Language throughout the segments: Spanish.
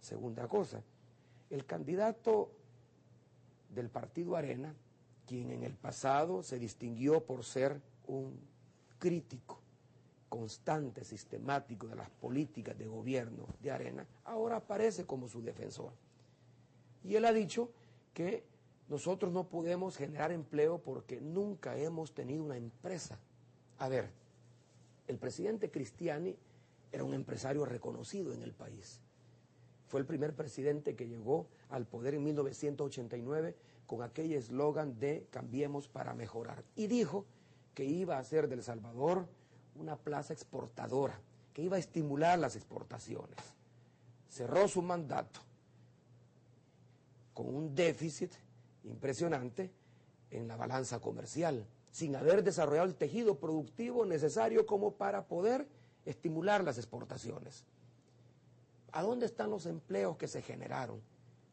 Segunda cosa, el candidato del Partido Arena, quien en el pasado se distinguió por ser un crítico constante, sistemático de las políticas de gobierno de Arena, ahora aparece como su defensor. Y él ha dicho que nosotros no podemos generar empleo porque nunca hemos tenido una empresa. A ver, el presidente Cristiani era un empresario reconocido en el país. Fue el primer presidente que llegó al poder en 1989 con aquel eslogan de "Cambiemos para mejorar". Y dijo que iba a hacer de El Salvador una plaza exportadora, que iba a estimular las exportaciones. Cerró su mandato con un déficit impresionante en la balanza comercial, sin haber desarrollado el tejido productivo necesario como para poder estimular las exportaciones. ¿A dónde están los empleos que se generaron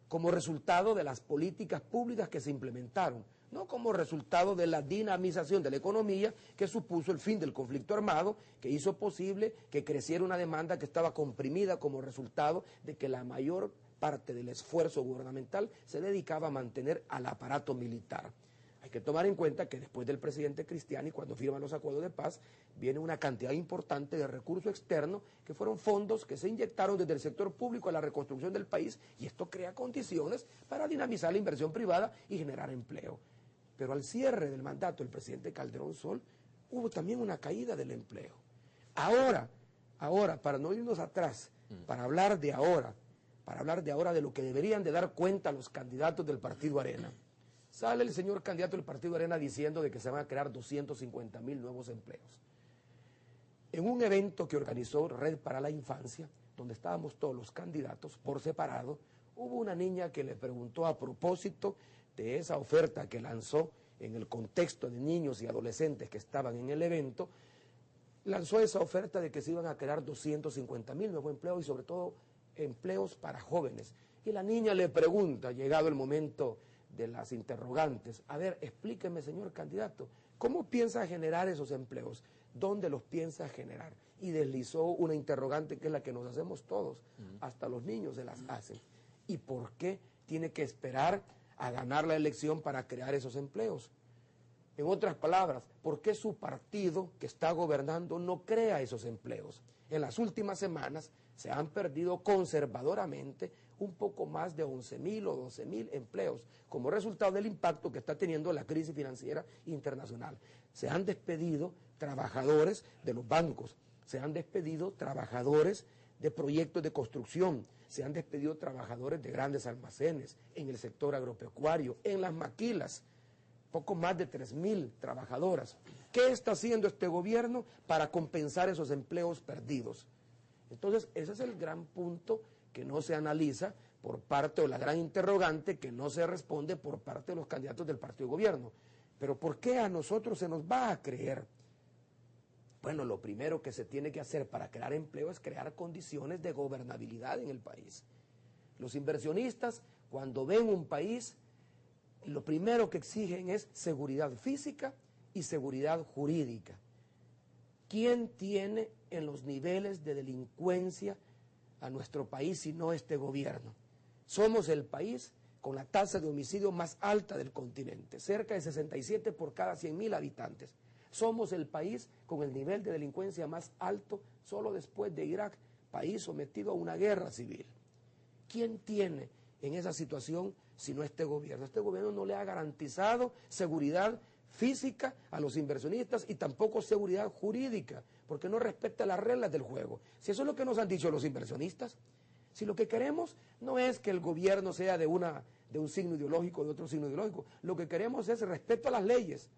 como resultado de las políticas públicas que se implementaron? No como resultado de la dinamización de la economía que supuso el fin del conflicto armado, que hizo posible que creciera una demanda que estaba comprimida como resultado de que la mayor parte del esfuerzo gubernamental se dedicaba a mantener al aparato militar. Hay que tomar en cuenta que después del presidente Cristiani, cuando firman los acuerdos de paz, viene una cantidad importante de recursos externos que fueron fondos que se inyectaron desde el sector público a la reconstrucción del país, y esto crea condiciones para dinamizar la inversión privada y generar empleo. Pero al cierre del mandato del presidente Calderón Sol, hubo también una caída del empleo. Ahora, para no irnos atrás, para hablar de ahora de lo que deberían de dar cuenta los candidatos del Partido Arena, sale el señor candidato del Partido Arena diciendo de que se van a crear 250,000 nuevos empleos. En un evento que organizó Red para la Infancia, donde estábamos todos los candidatos por separado, hubo una niña que le preguntó a propósito de esa oferta que lanzó en el contexto de niños y adolescentes que estaban en el evento, lanzó esa oferta de que se iban a crear 250,000 nuevos empleos y sobre todo empleos para jóvenes. Y la niña le pregunta, llegado el momento de las interrogantes: a ver, explíqueme, señor candidato, ¿cómo piensa generar esos empleos? ¿Dónde los piensa generar? Y deslizó una interrogante que es la que nos hacemos todos, hasta los niños se las hacen. ¿Y por qué tiene que esperar a ganar la elección para crear esos empleos? En otras palabras, ¿por qué su partido que está gobernando no crea esos empleos? En las últimas semanas se han perdido conservadoramente un poco más de 11,000 o 12,000 empleos como resultado del impacto que está teniendo la crisis financiera internacional. Se han despedido trabajadores de los bancos, se han despedido trabajadores de proyectos de construcción, se han despedido trabajadores de grandes almacenes, en el sector agropecuario, en las maquilas, poco más de 3,000 trabajadoras. ¿Qué está haciendo este gobierno para compensar esos empleos perdidos? Entonces, ese es el gran punto que no se analiza por parte, o la gran interrogante que no se responde por parte de los candidatos del partido de gobierno. Pero ¿por qué a nosotros se nos va a creer? Bueno, lo primero que se tiene que hacer para crear empleo es crear condiciones de gobernabilidad en el país. Los inversionistas, cuando ven un país, lo primero que exigen es seguridad física y seguridad jurídica. ¿Quién tiene en los niveles de delincuencia a nuestro país si no este gobierno? Somos el país con la tasa de homicidio más alta del continente, cerca de 67 por cada 100,000 habitantes. Somos el país con el nivel de delincuencia más alto solo después de Irak, país sometido a una guerra civil. ¿Quién tiene en esa situación sino este gobierno? Este gobierno no le ha garantizado seguridad física a los inversionistas y tampoco seguridad jurídica, porque no respeta las reglas del juego. Si eso es lo que nos han dicho los inversionistas, si lo que queremos no es que el gobierno sea de un signo ideológico o de otro signo ideológico, lo que queremos es respeto a las leyes.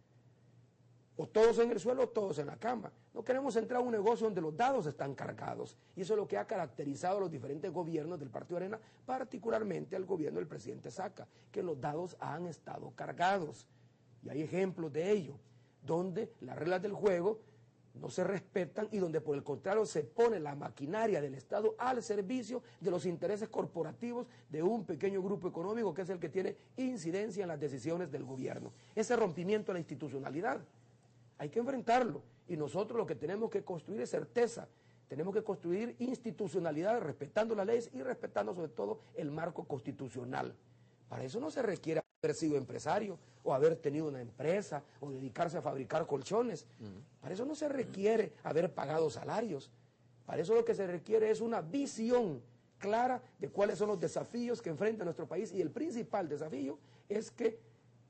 O todos en el suelo o todos en la cama. No queremos entrar a un negocio donde los dados están cargados. Y eso es lo que ha caracterizado a los diferentes gobiernos del Partido Arena, particularmente al gobierno del presidente Saca, que los dados han estado cargados. Y hay ejemplos de ello, donde las reglas del juego no se respetan y donde por el contrario se pone la maquinaria del Estado al servicio de los intereses corporativos de un pequeño grupo económico que es el que tiene incidencia en las decisiones del gobierno. Ese rompimiento de la institucionalidad hay que enfrentarlo, y nosotros lo que tenemos que construir es certeza Tenemos que construir institucionalidad respetando las leyes y respetando sobre todo el marco constitucional. Para eso no se requiere haber sido empresario o haber tenido una empresa o dedicarse a fabricar colchones. Para eso no se requiere haber pagado salarios. Para eso lo que se requiere es una visión clara de cuáles son los desafíos que enfrenta nuestro país, y el principal desafío es que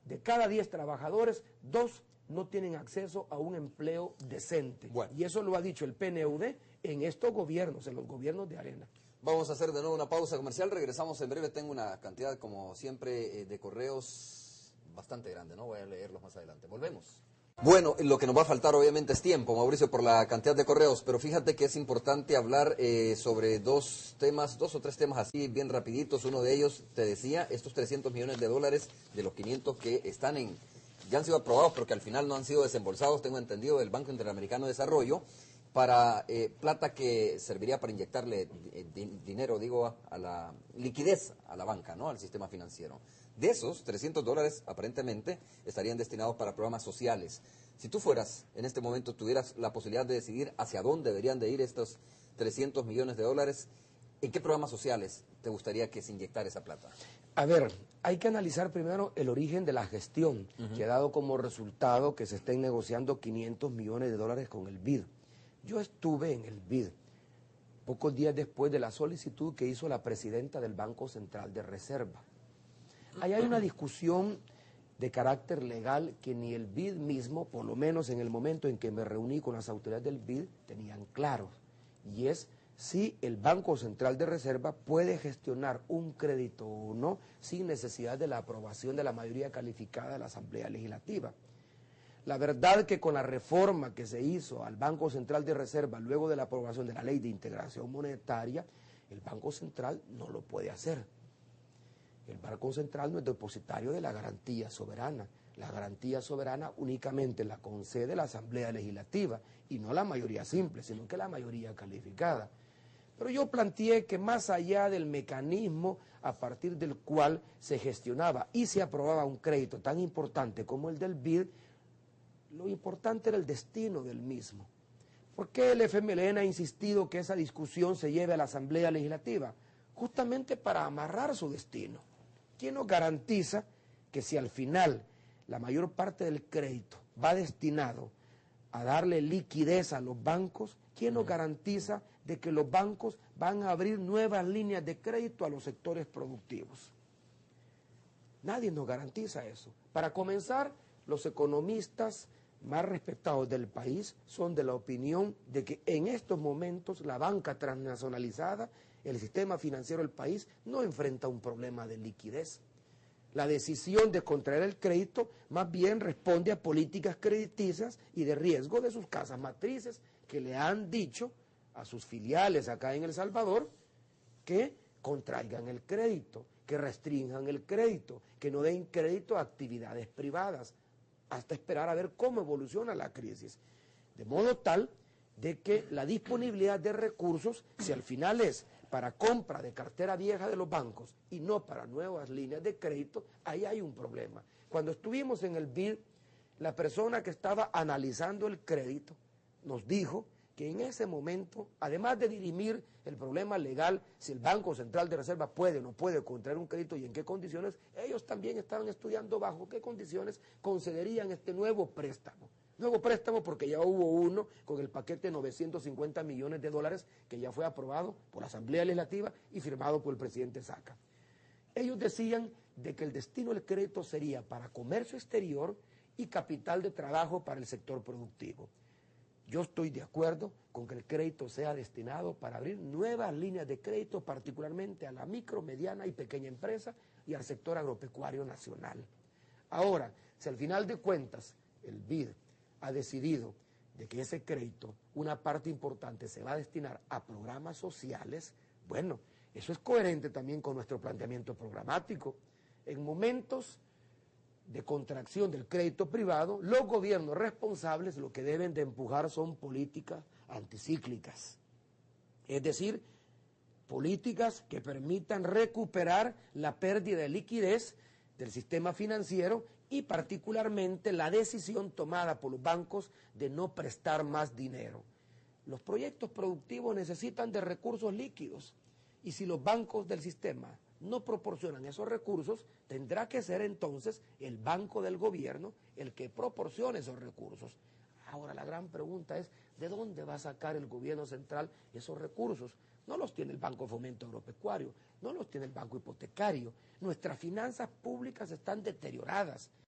de cada 10 trabajadores, 2 no tienen acceso a un empleo decente. Bueno. Y eso lo ha dicho el PNUD en estos gobiernos, en los gobiernos de Arena. Vamos a hacer de nuevo una pausa comercial, regresamos en breve. Tengo una cantidad, como siempre, de correos bastante grande, ¿no? Voy a leerlos más adelante. Volvemos. Bueno, lo que nos va a faltar obviamente es tiempo, Mauricio, por la cantidad de correos, pero fíjate que es importante hablar sobre dos o tres temas así bien rapiditos. Uno de ellos, te decía, estos 300 millones de dólares de los 500 que están ya han sido aprobados, pero que al final no han sido desembolsados, tengo entendido, del Banco Interamericano de Desarrollo, para plata que serviría para inyectarle dinero, digo, a la liquidez a la banca, ¿no? Al sistema financiero. De esos, 300 dólares aparentemente estarían destinados para programas sociales. Si tú fueras, en este momento, tuvieras la posibilidad de decidir hacia dónde deberían de ir estos 300 millones de dólares, ¿en qué programas sociales te gustaría que se inyectara esa plata? A ver, hay que analizar primero el origen de la gestión, que ha dado como resultado que se estén negociando 500 millones de dólares con el BID. Yo estuve en el BID pocos días después de la solicitud que hizo la presidenta del Banco Central de Reserva. Ahí hay una discusión de carácter legal que ni el BID mismo, por lo menos en el momento en que me reuní con las autoridades del BID, tenían claros. Y es si el Banco Central de Reserva puede gestionar un crédito o no sin necesidad de la aprobación de la mayoría calificada de la Asamblea Legislativa. La verdad que con la reforma que se hizo al Banco Central de Reserva luego de la aprobación de la Ley de Integración Monetaria, el Banco Central no lo puede hacer. El Banco Central no es depositario de la garantía soberana. La garantía soberana únicamente la concede la Asamblea Legislativa y no la mayoría simple, sino que la mayoría calificada. Pero yo planteé que más allá del mecanismo a partir del cual se gestionaba y se aprobaba un crédito tan importante como el del BID, lo importante era el destino del mismo. ¿Por qué el FMLN ha insistido que esa discusión se lleve a la Asamblea Legislativa? Justamente para amarrar su destino. ¿Quién nos garantiza que si al final la mayor parte del crédito va destinado a darle liquidez a los bancos, quién nos garantiza de que los bancos van a abrir nuevas líneas de crédito a los sectores productivos? Nadie nos garantiza eso. Para comenzar, los economistas más respetados del país son de la opinión de que en estos momentos la banca transnacionalizada, el sistema financiero del país, no enfrenta un problema de liquidez. La decisión de contraer el crédito más bien responde a políticas crediticias y de riesgo de sus casas matrices, que le han dicho a sus filiales acá en El Salvador que contraigan el crédito, que restrinjan el crédito, que no den crédito a actividades privadas, hasta esperar a ver cómo evoluciona la crisis. De modo tal de que la disponibilidad de recursos, si al final es para compra de cartera vieja de los bancos y no para nuevas líneas de crédito, ahí hay un problema. Cuando estuvimos en el BID, la persona que estaba analizando el crédito nos dijo que en ese momento, además de dirimir el problema legal, si el Banco Central de Reserva puede o no puede contraer un crédito y en qué condiciones, ellos también estaban estudiando bajo qué condiciones concederían este nuevo préstamo. Nuevo préstamo porque ya hubo uno con el paquete de 950 millones de dólares que ya fue aprobado por la Asamblea Legislativa y firmado por el presidente Saca. Ellos decían de que el destino del crédito sería para comercio exterior y capital de trabajo para el sector productivo. Yo estoy de acuerdo con que el crédito sea destinado para abrir nuevas líneas de crédito, particularmente a la micro, mediana y pequeña empresa y al sector agropecuario nacional. Ahora, si al final de cuentas el BID ha decidido de que ese crédito, una parte importante, se va a destinar a programas sociales, bueno, eso es coherente también con nuestro planteamiento programático. En momentos de contracción del crédito privado, los gobiernos responsables lo que deben de empujar son políticas anticíclicas. Es decir, políticas que permitan recuperar la pérdida de liquidez del sistema financiero y particularmente la decisión tomada por los bancos de no prestar más dinero. Los proyectos productivos necesitan de recursos líquidos y si los bancos del sistema no proporcionan esos recursos, tendrá que ser entonces el banco del gobierno el que proporcione esos recursos. Ahora la gran pregunta es, ¿de dónde va a sacar el gobierno central esos recursos? No los tiene el Banco de Fomento Agropecuario, no los tiene el Banco Hipotecario. Nuestras finanzas públicas están deterioradas.